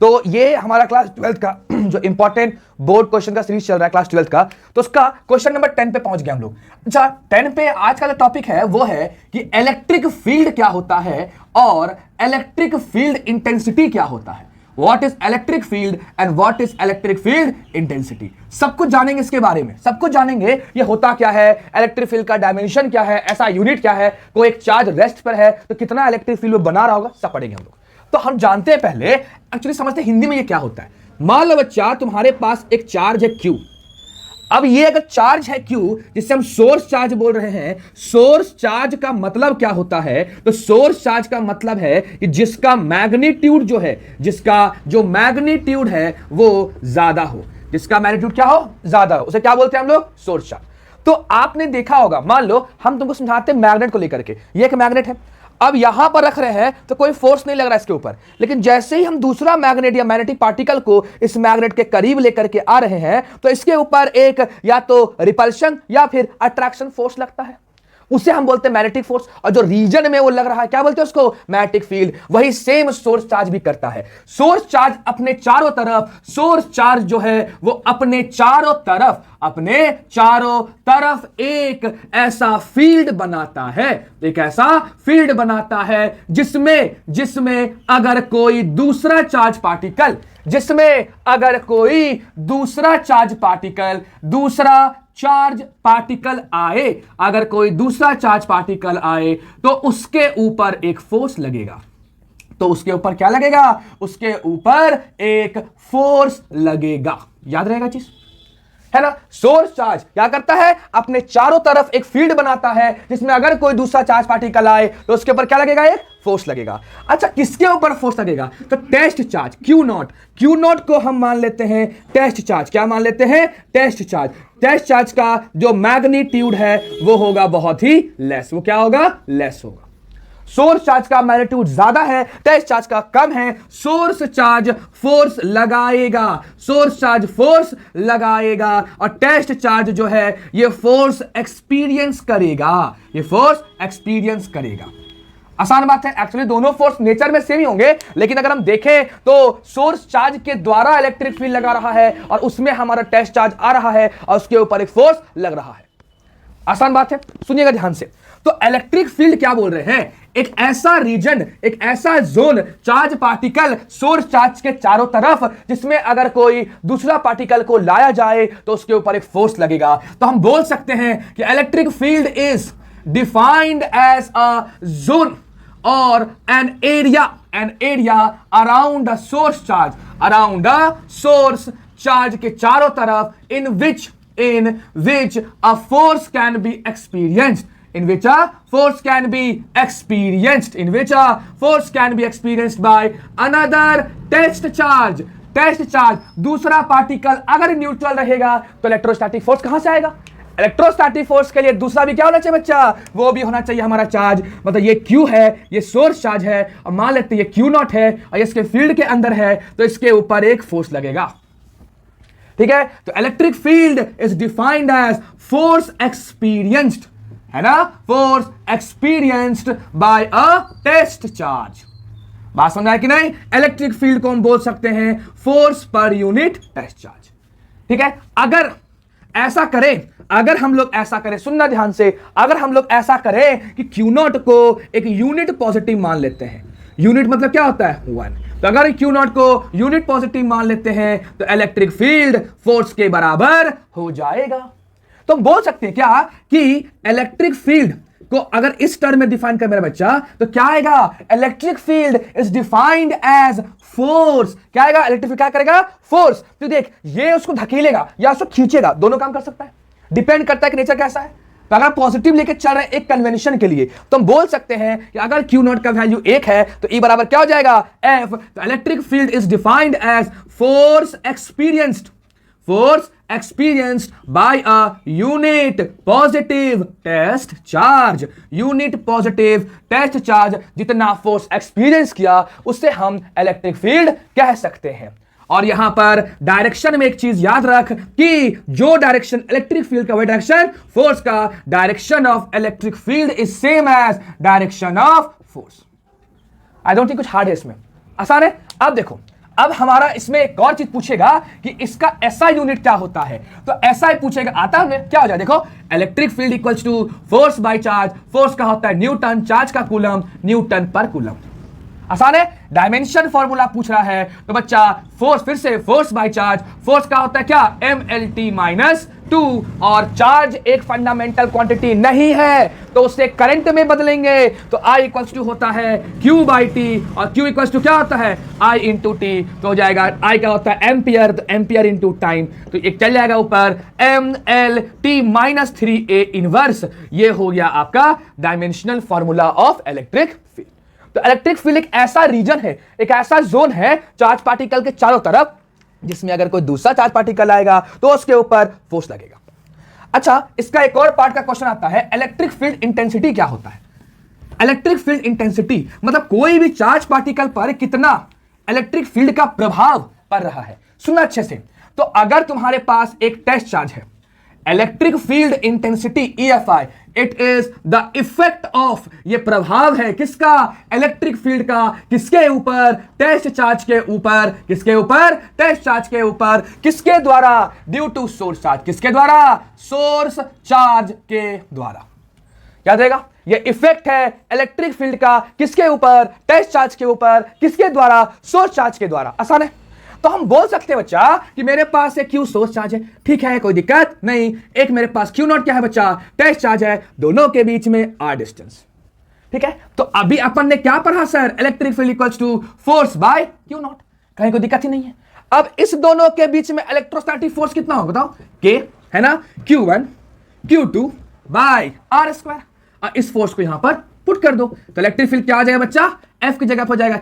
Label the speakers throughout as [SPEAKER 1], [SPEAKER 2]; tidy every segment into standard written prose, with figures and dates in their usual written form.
[SPEAKER 1] तो ये हमारा क्लास 12th का जो इंपॉर्टेंट बोर्ड क्वेश्चन का सीरीज चल रहा है क्लास 12th का, तो उसका क्वेश्चन नंबर 10 पे पहुंच गए हम लोग। अच्छा, 10 पे आज का जो टॉपिक है वो है कि इलेक्ट्रिक फील्ड क्या होता है और इलेक्ट्रिक फील्ड इंटेंसिटी क्या होता है। What is electric field and what is electric field intensity? सब कुछ जानेंगे इसके बारे में, सब कुछ जानेंगे ये होता क्या है, इलेक्ट्रिक फील्ड का डायमेंशन क्या है, ऐसा यूनिट क्या है, कोई एक चार्ज रेस्ट पर है तो कितना इलेक्ट्रिक फील्ड बना रहा होगा, सब पढ़ेंगे हम लोग। तो हम जानते हैं पहले, एक्चुअली समझते हैं हिंदी में ये क्या होता है। मान लो बच्चा तुम्हारे पास एक चार्ज है Q। अब ये अगर चार्ज है Q, जिससे हम सोर्स चार्ज बोल रहे हैं, सोर्स चार्ज का मतलब क्या होता है, तो सोर्स चार्ज का मतलब है कि जिसका मैग्नीट्यूड जो है, जिसका जो मैग्नीट्यूड है वो ज्यादा हो, जिसका मैग्नीट्यूड क्या हो, ज्यादा हो, उसे क्या बोलते हैं हम लोग, सोर्स चार्ज। तो आपने देखा होगा, मान लो हम तुमको समझाते हैं मैग्नेट को लेकर के, ये एक मैग्नेट है, अब यहां पर रख रहे हैं तो कोई फोर्स नहीं लग रहा है इसके ऊपर, लेकिन जैसे ही हम दूसरा मैग्नेट या मैग्नेटिक पार्टिकल को इस मैग्नेट के करीब लेकर के आ रहे हैं तो इसके ऊपर एक या तो रिपल्शन या फिर अट्रैक्शन फोर्स लगता है, उसे हम बोलते हैं मैग्नेटिक फोर्स। और जो रीजन में वो लग रहा है क्या बोलते हैं उसको, मैग्नेटिक फील्ड। वही सेम सोर्स चार्ज भी करता है। सोर्स चार्ज अपने चारों तरफ, सोर्स चार्ज जो है वो अपने चारों तरफ एक ऐसा फील्ड बनाता है, एक ऐसा फील्ड बनाता है जिसमें अगर कोई दूसरा चार्ज पार्टिकल, दूसरा चार्ज पार्टिकल आए, अगर कोई दूसरा चार्ज पार्टिकल आए तो उसके ऊपर एक फोर्स लगेगा। तो उसके ऊपर क्या लगेगा, उसके ऊपर एक फोर्स लगेगा। याद रहेगा चीज है ना। सोर्स चार्ज क्या करता है, अपने चारों तरफ एक फील्ड बनाता है जिसमें अगर कोई दूसरा चार्ज पार्टिकल आए तो उसके ऊपर क्या लगेगा, एक फोर्स लगेगा। अच्छा, किसके ऊपर फोर्स लगेगा, तो टेस्ट चार्ज Q नॉट को हम मान लेते हैं टेस्ट चार्ज। क्या मान लेते हैं, टेस्ट चार्ज। टेस्ट चार्ज का जो मैग्नीट्यूड है वो होगा बहुत ही लेस, वो क्या होगा, लेस होगा। सोर्स चार्ज का मैग्नीट्यूड ज्यादा है, टेस्ट चार्ज का कम है, सोर्स चार्ज फोर्स लगाएगा और टेस्ट चार्ज जो है ये फोर्स एक्सपीरियंस करेगा। आसान बात है, एक्चुअली दोनों फोर्स नेचर में सेम ही होंगे, लेकिन अगर हम देखें तो सोर्स चार्ज के द्वारा इलेक्ट्रिक फील्ड लगा रहा है और उसमें हमारा टेस्ट चार्ज आ रहा है और उसके ऊपर एक फोर्स लग रहा है। आसान बात है, सुनिएगा ध्यान से। तो इलेक्ट्रिक फील्ड क्या बोल रहे हैं, एक ऐसा रीजन, एक ऐसा zone, charge particle source charge के चारों तरफ, जिसमें अगर कोई दूसरा पार्टिकल को लाया जाए तो उसके ऊपर एक फोर्स लगेगा। तो हम बोल सकते हैं कि electric field is defined as a zone or an area around a source charge के चारों तरफ in which a force can be experienced by another test charge। दूसरा पार्टिकल अगर न्यूट्रल रहेगा तो इलेक्ट्रोस्टैटिक फोर्स कहां से आएगा, इलेक्ट्रोस्टैटिक फोर्स के लिए दूसरा भी क्या होना चाहिए बच्चा, वो भी होना चाहिए हमारा चार्ज। मतलब ये Q है, ये सोर्स चार्ज है, और मान लेते हैं ये Q नॉट है और इसके फील्ड के अंदर है तो इसके ऊपर एक फोर्स लगेगा। ठीक है, तो electric field is defined as force experienced, है ना, force experienced by a test charge. बात समझ आया कि नहीं। इलेक्ट्रिक फील्ड को हम बोल सकते हैं force per unit test charge. ठीक है, अगर हम लोग ऐसा करें, सुनना ध्यान से, अगर हम लोग ऐसा करें कि Q नॉट को एक यूनिट पॉजिटिव मान लेते हैं, यूनिट मतलब क्या होता है, 1, तो अगर Q नॉट को यूनिट पॉजिटिव मान लेते हैं तो इलेक्ट्रिक फील्ड फोर्स के बराबर हो जाएगा। तो हम बोल सकते हैं क्या कि इलेक्ट्रिक फील्ड को अगर इस टर्म में डिफाइन कर मेरा बच्चा तो क्या आएगा, electric field is defined as force. क्या आएगा, इलेक्ट्रिक फील्ड क्या करेगा, फोर्स। तो देख, ये उसको धकेलेगा या उसको खींचेगा, दोनों काम कर सकता है, डिपेंड करता है कि नेचर कैसा है। तो अगर पॉजिटिव लेके चल रहे हैं एक कन्वेंशन के लिए तो हम बोल सकते हैं कि अगर Q नॉट का वैल्यू 1 है तो E बराबर क्या हो जाएगा, F। तो electric field is defined as force experienced by a unit positive test charge। Unit positive test charge जितना फोर्स एक्सपीरियंस किया उससे हम इलेक्ट्रिक फील्ड कह सकते हैं। और यहां पर डायरेक्शन में एक चीज याद रख कि जो डायरेक्शन इलेक्ट्रिक फील्ड का वही डायरेक्शन फोर्स का, direction of electric field is same as direction of force. I don't think कुछ हार्ड है इसमें, आसान है। अब देखो, अब हमारा इसमें एक और चीज पूछेगा कि इसका एसआई यूनिट क्या होता है, तो एसआई पूछेगा, आता है क्या हो जाए, देखो electric field equals to force by charge, force का होता है न्यूटन, चार्ज का कूलम, न्यूटन पर कूलम। आसान है। डायमेंशन फॉर्मूला पूछ रहा है तो बच्चा फोर्स, फिर से फोर्स बाय चार्ज, फोर्स का होता है क्या, mlt माइनस 2, और चार्ज एक फंडामेंटल क्वांटिटी नहीं है तो उसे करंट में बदलेंगे, तो I इक्वल्स टू होता है Q बाई टी, और Q इक्वल्स टू क्या होता है I इंटू टी, तो हो जाएगा I का होता है एम्पियर, तो एम्पियर इंटू टाइम, तो एक चल जाएगा ऊपर mlt माइनस 3a इनवर्स। ये हो गया आपका dimensional formula of electric field. तो इलेक्ट्रिक फील्ड एक ऐसा रीजन है, एक ऐसा जोन है चार्ज पार्टिकल के चारों तरफ, जिसमें अगर कोई दूसरा चार्ज पार्टिकल आएगा तो उसके ऊपर फोर्स लगेगा। अच्छा, इसका एक और पार्ट का क्वेश्चन आता है, इलेक्ट्रिक फील्ड इंटेंसिटी क्या होता है। इलेक्ट्रिक फील्ड इंटेंसिटी मतलब कोई भी चार्ज पार्टिकल पर कितना इलेक्ट्रिक फील्ड का प्रभाव पड़ रहा है। सुनना अच्छे से, तो अगर तुम्हारे पास एक टेस्ट चार्ज है, electric field intensity EFI, it is the effect of, ये प्रभाव है किसका, इलेक्ट्रिक फील्ड का, किसके ऊपर, टेस्ट चार्ज के ऊपर, किसके ऊपर, टेस्ट चार्ज के ऊपर, किसके द्वारा, ड्यू टू सोर्स चार्ज, किसके द्वारा, सोर्स चार्ज के द्वारा। याद रहेगा, ये इफेक्ट है इलेक्ट्रिक फील्ड का किसके ऊपर, टेस्ट चार्ज के ऊपर, किसके द्वारा, सोर्स चार्ज के द्वारा। आसान है। तो हम बोल सकते हैं बच्चा कि मेरे पास एक Q सोर्स चार्ज है, ठीक है, कोई दिक्कत नहीं। एक मेरे पास Q नॉट क्या है बच्चा, टेस्ट चार्ज है, दोनों के बीच में R डिस्टेंस, ठीक है। तो अभी अपन ने क्या पढ़ा sir, electric field equals to force by Q naught, कहीं कोई दिक्कत ही नहीं है। अब इस दोनों के बीच में इलेक्ट्रोस्टैटिक फोर्स कितना होगा बताओ, K है ना, Q1 Q2 bye R square, और इस फोर्स को यहां पर पुट कर दो, तो इलेक्ट्रिक फील्ड क्या आ जाएगा बच्चा, F की जगह पर जाएगा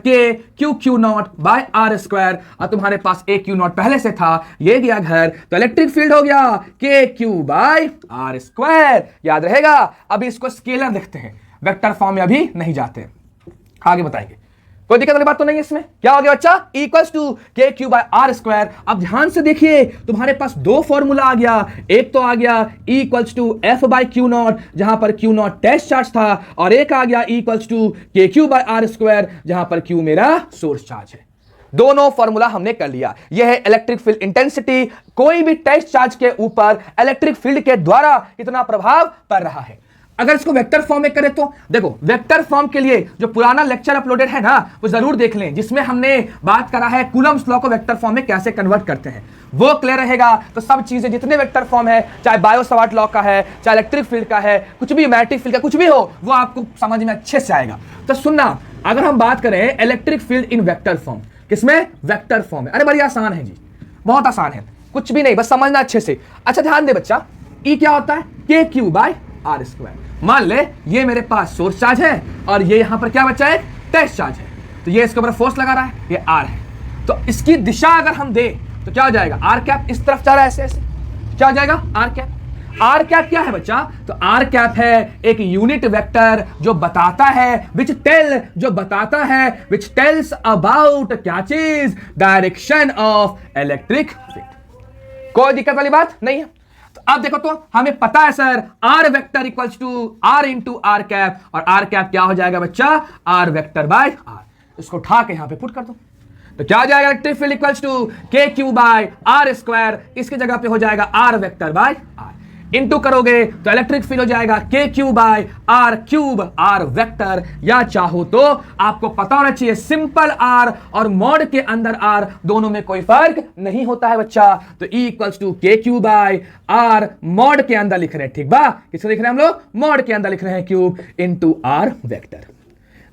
[SPEAKER 1] Q naught by R square, और तुम्हारे पास A Q नॉट पहले से था, ये गया घर, तो इलेक्ट्रिक फील्ड हो गया KQ बाय R स्क्वायर। याद रहेगा। अभी इसको स्केलर देखते हैं, वेक्टर फॉर्म में अभी नहीं जाते, आगे बताएंगे। कोई दिक्कत वाली बात तो नहीं है इसमें। क्या हो गया बच्चा, equals to KQ by R square. अब ध्यान से देखिए, तुम्हारे पास दो फॉर्मूला आ गया, एक तो आ गया E equals to F by Q naught, जहां पर Q नॉट टेस्ट चार्ज था, और एक आ गया E equals to KQ by R square, जहां पर Q मेरा सोर्स चार्ज है। दोनों फॉर्मूला हमने कर लिया। यह है इलेक्ट्रिक फील्ड इंटेंसिटी, कोई भी टेस्ट चार्ज के ऊपर इलेक्ट्रिक फील्ड के द्वारा कितना प्रभाव पड़ रहा है। अगर इसको वेक्टर फॉर्म में करें तो देखो, वेक्टर फॉर्म के लिए जो पुराना लेक्चर अपलोडेड है ना, वो जरूर देख लें, जिसमें हमने बात करा है कूलम्स लॉ को वेक्टर फॉर्म में कैसे कन्वर्ट करते हैं, वो क्लियर रहेगा। तो सब चीजें जितने वेक्टर फॉर्म है, चाहे बायो सवार्ट लॉ का है, चाहे इलेक्ट्रिक फील्ड का है, कुछ भी मैग्नेटिक फील्ड का कुछ भी हो, वो आपको समझ में अच्छे से आएगा। तो सुनना, अगर हम बात करें इलेक्ट्रिक फील्ड इन वेक्टर फॉर्म, किसमें, वेक्टर फॉर्म में, अरे बड़ी आसान है जी, बहुत आसान है, कुछ भी नहीं, बस समझना अच्छे से। अच्छा ध्यान दे बच्चा, E क्या होता है, KQ बाय R स्क्वायर। मान ले ये मेरे पास सोर्स चार्ज है, और ये यहां पर क्या बच्चा है, टेस्ट चार्ज है, तो ये इसके ऊपर फोर्स लगा रहा है, ये R है। तो इसकी दिशा अगर हम दे तो क्या हो जाएगा, R कैप इस तरफ जा रहा है, ऐसे ऐसे, क्या हो जाएगा, R कैप। R कैप क्या है बच्चा, तो R कैप है एक यूनिट वेक्टर जो बताता है, जो बताता है, विच टेल्स अबाउट क्या चीज, डायरेक्शन ऑफ इलेक्ट्रिक फील्ड। कोई दिक्कत वाली बात नहीं है। तो अब देखो, तो हमें पता है sir, R vector equals to R into R cap, और R कैप क्या हो जाएगा बच्चा, R वेक्टर बाय R। इसको उठा के यहां पे पुट कर दो, तो क्या हो जाएगा, electric field equals to KQ by R square, इसकी जगह पे हो जाएगा R vector by R। Into करोगे तो इलेक्ट्रिक फील्ड हो जाएगा KQ by R cube R vector, या चाहो तो आपको पता होना चाहिए सिंपल R और मॉड के अंदर R दोनों में कोई फर्क नहीं होता है बच्चा। तो E equals to KQ by R mod के अंदर लिख रहे हैं, ठीक बा, किसको लिख रहे हैं हम लोग, मॉड के अंदर लिख रहे हैं, क्यूब इंटू R वेक्टर।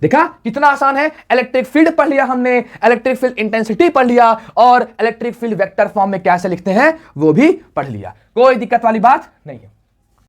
[SPEAKER 1] देखा कितना आसान है। इलेक्ट्रिक फील्ड पढ़ लिया हमने, इलेक्ट्रिक फील्ड इंटेंसिटी पढ़ लिया, और इलेक्ट्रिक फील्ड वेक्टर फॉर्म में कैसे लिखते हैं वो भी पढ़ लिया। कोई दिक्कत वाली बात नहीं है।